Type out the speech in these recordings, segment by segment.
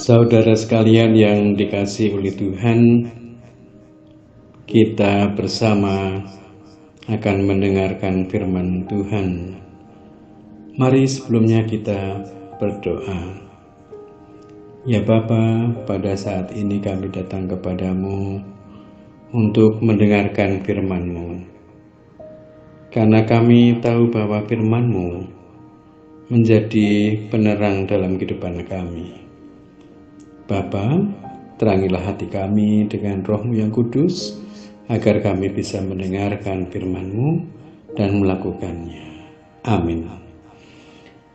Saudara sekalian yang dikasihi oleh Tuhan, kita bersama akan mendengarkan firman Tuhan. Mari sebelumnya kita berdoa. Ya Bapa, pada saat ini kami datang kepadamu untuk mendengarkan firman-Mu. Karena kami tahu bahwa firman-Mu menjadi penerang dalam kehidupan kami. Bapa, terangilah hati kami dengan Roh-Mu yang kudus, agar kami bisa mendengarkan firman-Mu dan melakukannya. Amin.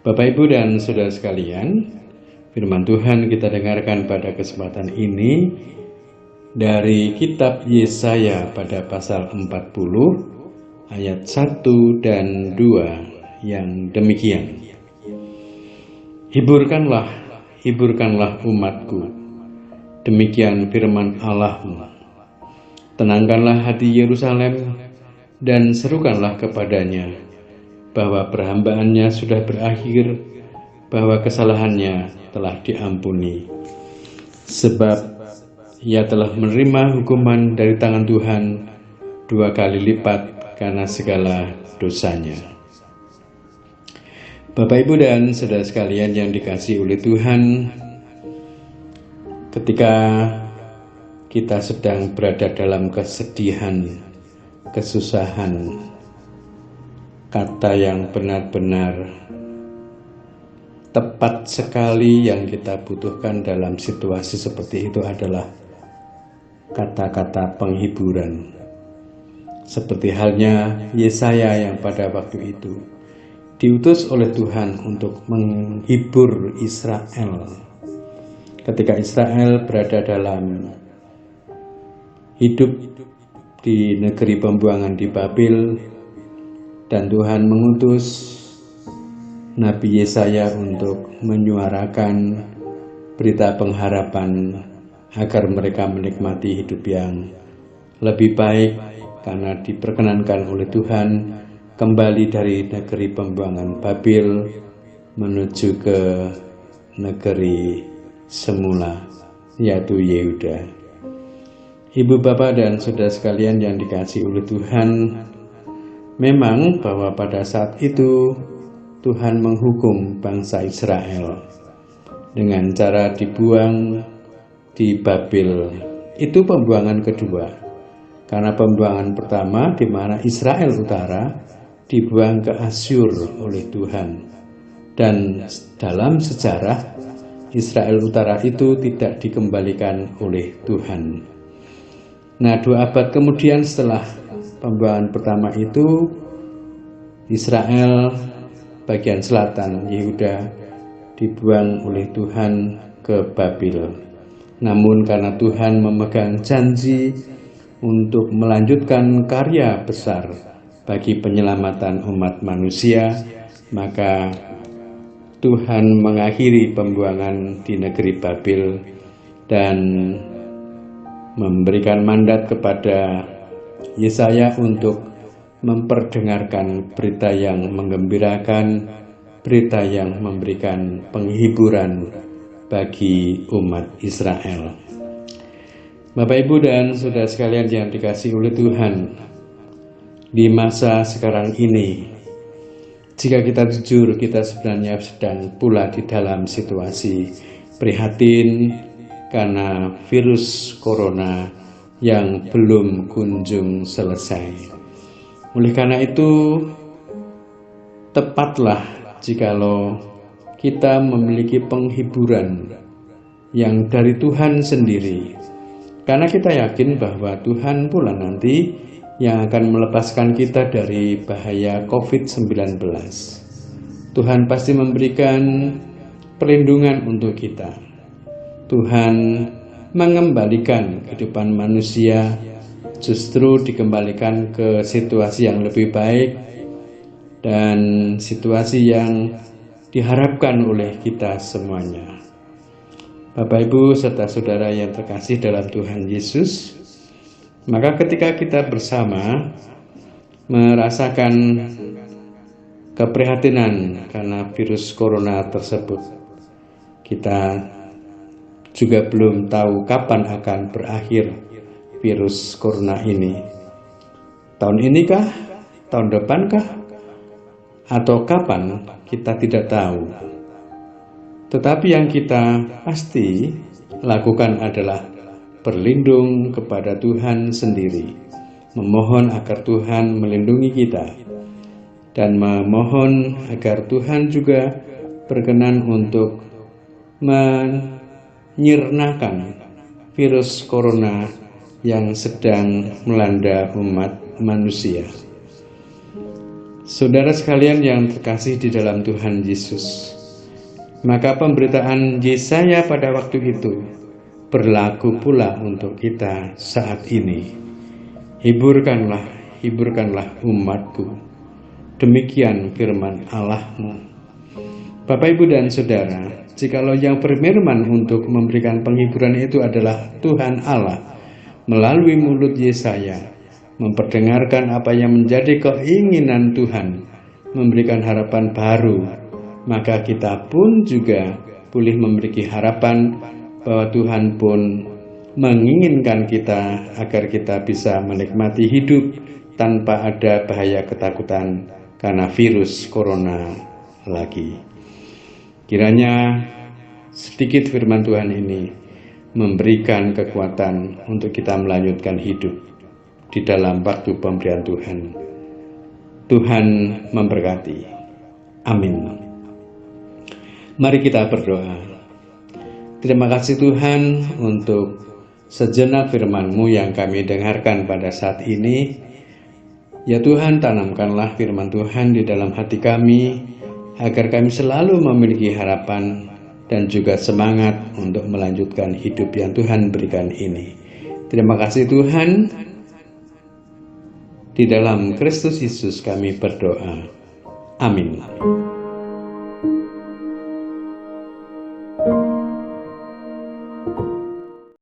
Bapak, Ibu, dan Saudara sekalian, firman Tuhan kita dengarkan pada kesempatan ini dari kitab Yesaya pada pasal 40 ayat 1 dan 2 yang demikian. Hiburkanlah umatku, demikian firman Allahmu. Tenangkanlah hati Yerusalem dan serukanlah kepadanya bahwa perhambaannya sudah berakhir, bahwa kesalahannya telah diampuni. Sebab ia telah menerima hukuman dari tangan Tuhan 2 kali lipat karena segala dosanya. Bapak, Ibu, dan Saudara sekalian yang dikasihi oleh Tuhan, ketika kita sedang berada dalam kesedihan, kesusahan, kata yang benar-benar tepat sekali yang kita butuhkan dalam situasi seperti itu adalah kata-kata penghiburan. Seperti halnya Yesaya yang pada waktu itu diutus oleh Tuhan untuk menghibur Israel. Ketika Israel berada dalam hidup di negeri pembuangan di Babel, dan Tuhan mengutus Nabi Yesaya untuk menyuarakan berita pengharapan agar mereka menikmati hidup yang lebih baik karena diperkenankan oleh Tuhan kembali dari negeri pembuangan Babel menuju ke negeri semula, yaitu Yehuda. Ibu, Bapak, dan Saudara sekalian yang dikasihi oleh Tuhan, memang bahwa pada saat itu Tuhan menghukum bangsa Israel dengan cara dibuang di Babel. Itu pembuangan kedua. Karena pembuangan pertama di mana Israel Utara dibuang ke Asyur oleh Tuhan, dan dalam sejarah Israel Utara itu tidak dikembalikan oleh Tuhan. Nah, 2 abad kemudian setelah pembuangan pertama itu, Israel bagian selatan Yehuda dibuang oleh Tuhan ke Babel. Namun karena Tuhan memegang janji untuk melanjutkan karya besar bagi penyelamatan umat manusia, maka Tuhan mengakhiri pembuangan di negeri Babel dan memberikan mandat kepada Yesaya untuk memperdengarkan berita yang menggembirakan, berita yang memberikan penghiburan bagi umat Israel. Bapak, Ibu, dan Saudara sekalian yang dikasihi oleh Tuhan, di masa sekarang ini, jika kita jujur, kita sebenarnya sedang pula di dalam situasi prihatin karena virus corona yang belum kunjung selesai. Oleh karena itu, tepatlah jikalau kita memiliki penghiburan yang dari Tuhan sendiri, karena kita yakin bahwa Tuhan pula nanti yang akan melepaskan kita dari bahaya COVID-19. Tuhan pasti memberikan perlindungan untuk kita. Tuhan mengembalikan kehidupan manusia, justru dikembalikan ke situasi yang lebih baik dan situasi yang diharapkan oleh kita semuanya. Bapak, Ibu, serta saudara yang terkasih dalam Tuhan Yesus, maka ketika kita bersama merasakan keprihatinan karena virus corona tersebut, kita juga belum tahu kapan akan berakhir virus corona ini. Tahun ini kah? Tahun depan kah? Atau kapan? Kita tidak tahu. Tetapi yang kita pasti lakukan adalah berlindung kepada Tuhan sendiri, memohon agar Tuhan melindungi kita, dan memohon agar Tuhan juga berkenan untuk menyirnakan virus corona yang sedang melanda umat manusia. Saudara sekalian yang terkasih di dalam Tuhan Yesus, maka pemberitaan Yesaya pada waktu itu berlaku pula untuk kita saat ini. Hiburkanlah umatku, demikian firman Allahmu. Bapak, Ibu, dan Saudara, jikalau yang berfirman untuk memberikan penghiburan itu adalah Tuhan Allah melalui mulut Yesaya, memperdengarkan apa yang menjadi keinginan Tuhan, memberikan harapan baru, maka kita pun juga boleh memiliki harapan bahwa Tuhan pun menginginkan kita agar kita bisa menikmati hidup tanpa ada bahaya ketakutan karena virus corona lagi. Kiranya sedikit firman Tuhan ini memberikan kekuatan untuk kita melanjutkan hidup di dalam waktu pemberian Tuhan. Tuhan memberkati. Amin. Mari kita berdoa. Terima kasih Tuhan untuk sejenak firman-Mu yang kami dengarkan pada saat ini. Ya Tuhan, tanamkanlah firman Tuhan di dalam hati kami, agar kami selalu memiliki harapan dan juga semangat untuk melanjutkan hidup yang Tuhan berikan ini. Terima kasih Tuhan. Di dalam Kristus Yesus kami berdoa. Amin.